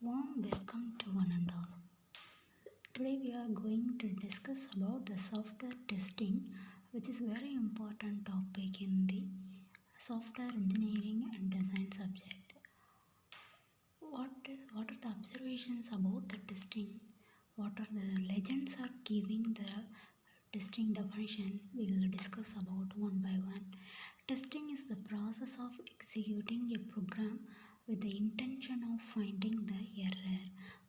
Warm welcome to one and all. Today we are going to discuss about the software testing, which is very important topic in the software engineering and design subject. What are the observations about the testing? What are the legends are giving the testing definition? We will discuss about one by one. Testing is the process of executing a program with the intention of finding the error.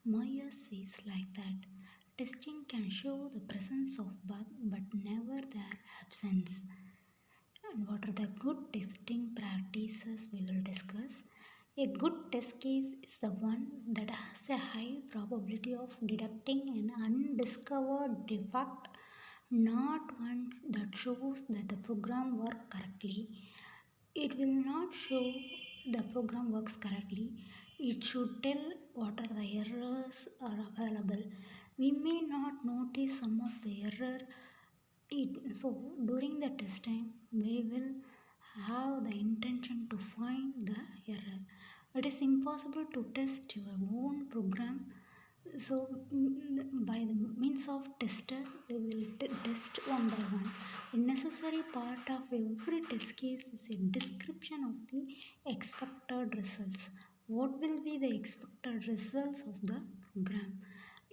Myers says like that. Testing can show the presence of bug but never their absence. And what are the good testing practices we will discuss? A good test case is the one that has a high probability of detecting an undiscovered defect, not one that shows that the program works correctly. It will not show the program works correctly. It should tell what are the errors are available. We may not notice some of the error. So during the test time, we will have the intention to find the error. It is impossible to test your own program. So by the means of tester, we will test one by one. A necessary part of every test case is a description of the expected results. What will be the expected results of the program?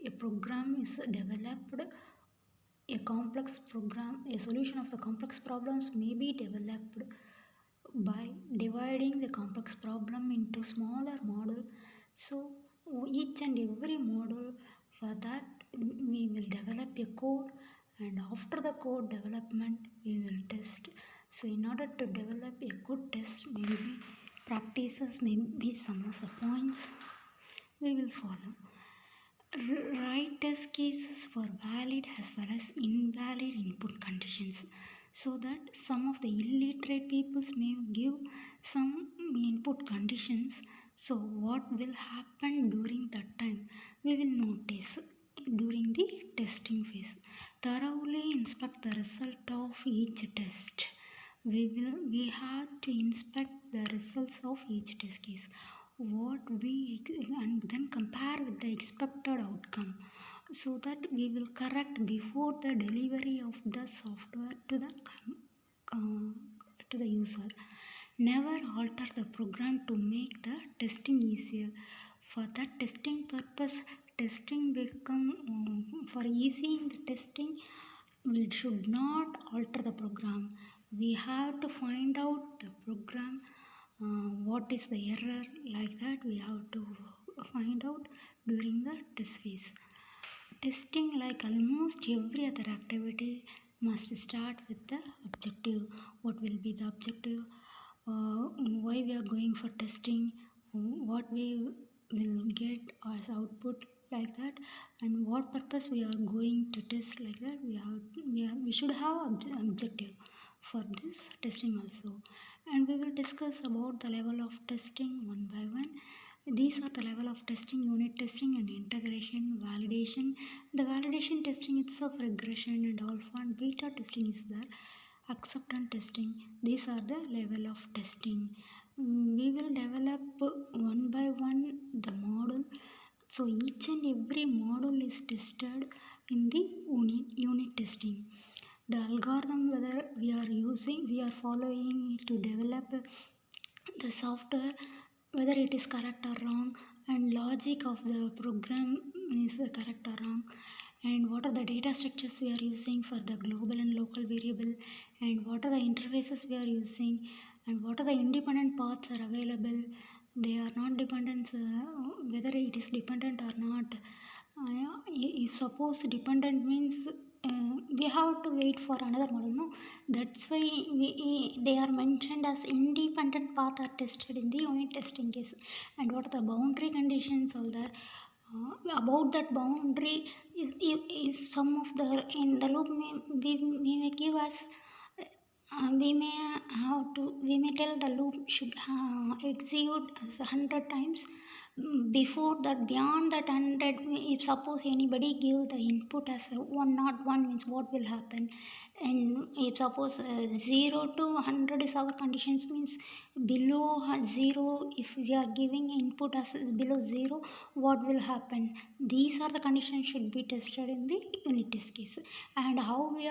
A program is developed. A solution of the complex problems may be developed by dividing the complex problem into smaller model. So each and every model, for that we will develop a code, and after the code development we will test. So in order to develop a good test, maybe practices may be some of the points we will follow. Write test cases for valid as well as invalid input conditions, so that some of the illiterate peoples may give some input conditions. So what will happen during that time, we will notice during the testing phase. Thoroughly inspect the result of each test. We have to inspect the results of each test case, and then compare with the expected outcome, so that we will correct before the delivery of the software to the user. Never alter the program to make the testing easier. For that testing purpose, testing become for easing the testing, we should not alter the program. We have to find out the program, what is the error, like that we have to find out during the test phase. Testing, like almost every other activity, must start with the objective. What will be the objective? Why we are going for testing? What we will get as output, like that, and what purpose we are going to test, like that. We should have objective for this testing also. And we will discuss about the level of testing one by one. These are the level of testing: unit testing and integration, validation. The validation testing itself, regression and alpha and beta testing is there. Acceptance testing. These are the level of testing. We will develop one by one the model. So each and every model is tested in the unit testing. The algorithm whether we are following to develop the software, whether it is correct or wrong, and logic of the program is correct or wrong, and what are the data structures we are using for the global and local variable, and what are the interfaces we are using, and what are the independent paths are available. They are not dependent, whether it is dependent or not. If suppose dependent means, we have to wait for another model, no? That's why they are mentioned as independent path are tested in the unit testing case. And what are the boundary conditions are there? About that boundary, if some of the in the loop may give us, we may tell the loop should execute 100 times, Before that, beyond that 100, if suppose anybody give the input as a 101, means what will happen? And if suppose 0 to 100 is our conditions, means below 0, if we are giving input as below 0, what will happen? These are the conditions should be tested in the unit test case. And how the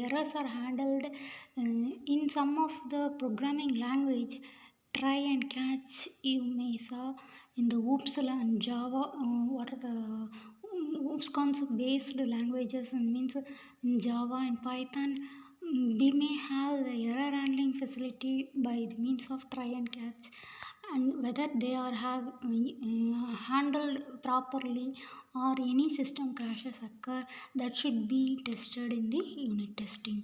errors are handled in some of the programming language, try and catch, you may saw in the OOPS and Java. What are the OOPS concept based languages, means in Java and Python? We may have the error handling facility by the means of try and catch, and whether they are handled properly or any system crashes occur, that should be tested in the unit testing.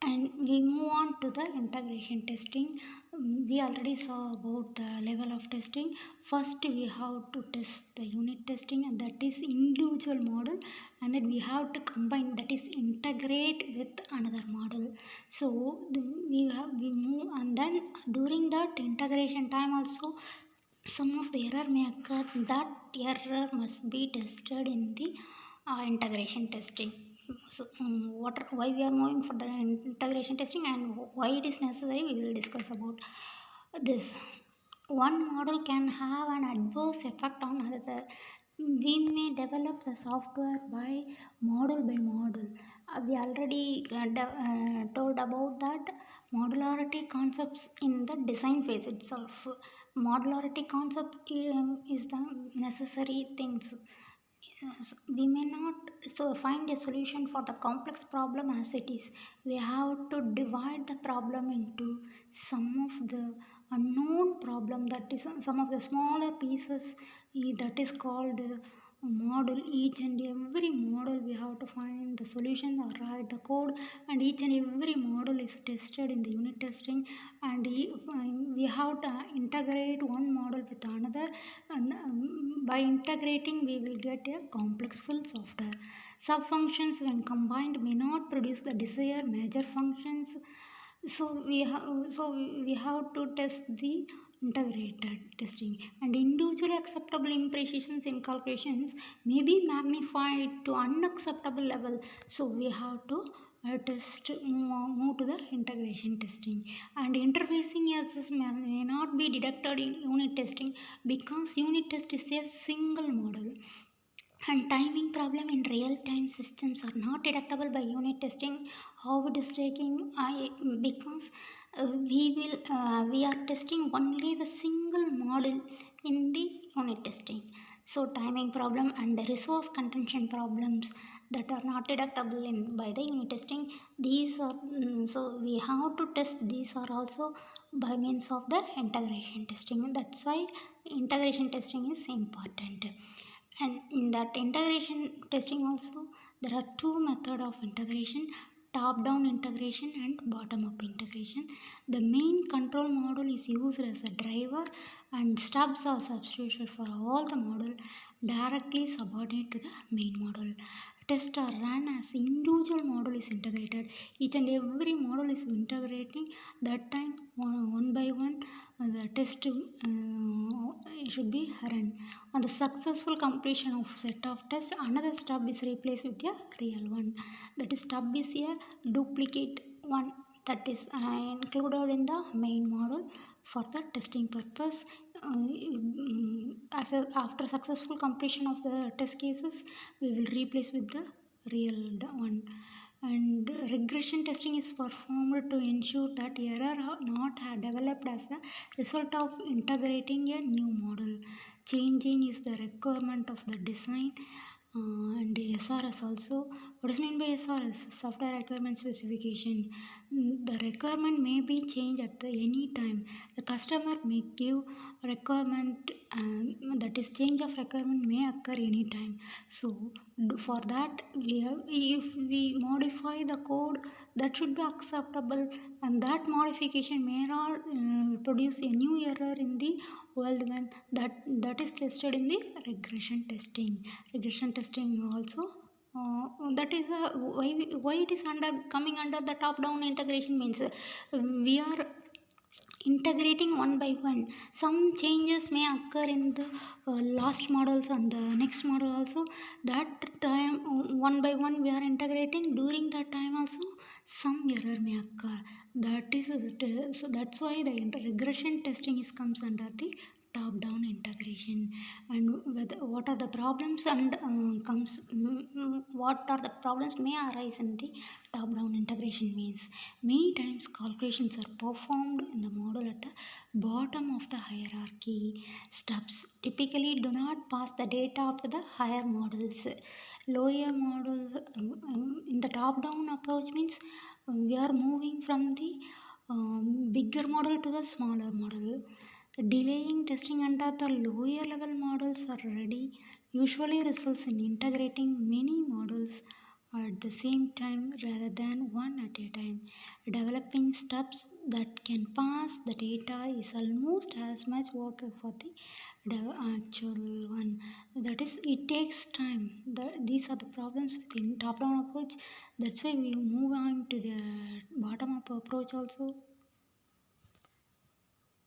And we move on to the integration testing. We already saw about the level of testing. First we have to test the unit testing, and that is individual model, and then we have to combine, that is integrate with another model. So we move, and then during that integration time also some of the error may occur. That error must be tested in the integration testing. So why we are moving for the integration testing and why it is necessary, we will discuss about this. One model can have an adverse effect on another. We may develop the software by model. We already told about that modularity concepts in the design phase itself. Modularity concept is the necessary things. Yes, we may not find a solution for the complex problem as it is. We have to divide the problem into some of the unknown problem, that is some of the smaller pieces, that is called model. Each and every model we have to find the solution or write the code, and each and every model is tested in the unit testing, and we have to integrate one model with another, and by integrating we will get a complex full software. Subfunctions when combined may not produce the desired major functions. So we have to test the integrated testing, and individual acceptable imprecisions in calculations may be magnified to unacceptable level. So we have to move to the integration testing. And interfacing errors may not be detected in unit testing because unit test is a single model, and timing problem in real-time systems are not detectable by unit testing. How it is taking? Because we are testing only the single model in the unit testing. So timing problem and the resource contention problems that are not detectable by the unit testing. These are so we have to test these are also by means of the integration testing. That's why integration testing is important. And in that integration testing also, there are two methods of integration: top down integration and bottom up integration. The main control model is used as a driver, and stubs are substituted for all the model directly subordinate to the main model. Tests are run as individual model is integrated. Each and every model is integrating. That time one by one the test should be run. On the successful completion of set of tests, another stub is replaced with a real one. That is, stub is a duplicate one that is included in the main model for the testing purpose. After successful completion of the test cases, we will replace with the real one. And regression testing is performed to ensure that error are not developed as a result of integrating a new model. Changing is the requirement of the design. And SRS also. What is meant by SRS? Software Requirement Specification. The requirement may be changed at any time. The customer may give requirement, that is change of requirement may occur anytime. So for that if we modify the code, that should be acceptable, and that modification may not produce a new error in the old one. That is tested in the regression testing. Regression testing also that is why it is coming under the top down integration, means we are integrating one by one. Some changes may occur in the last models and the next model also. That time one by one we are integrating. During that time also some error may occur. That is so that's why the regression testing is comes under the top down integration. And what are the problems and what are the problems may arise in the top down integration means many times calculations are performed in the model at the bottom of the hierarchy. Steps typically do not pass the data up to the higher models. Lower models in the top down approach means we are moving from the bigger model to the smaller model. Delaying testing under the lower level models are ready usually results in integrating many models at the same time rather than one at a time. Developing steps that can pass the data is almost as much work for the actual one. That is, it takes time. These are the problems within top-down approach. That's why we move on to the bottom-up approach also.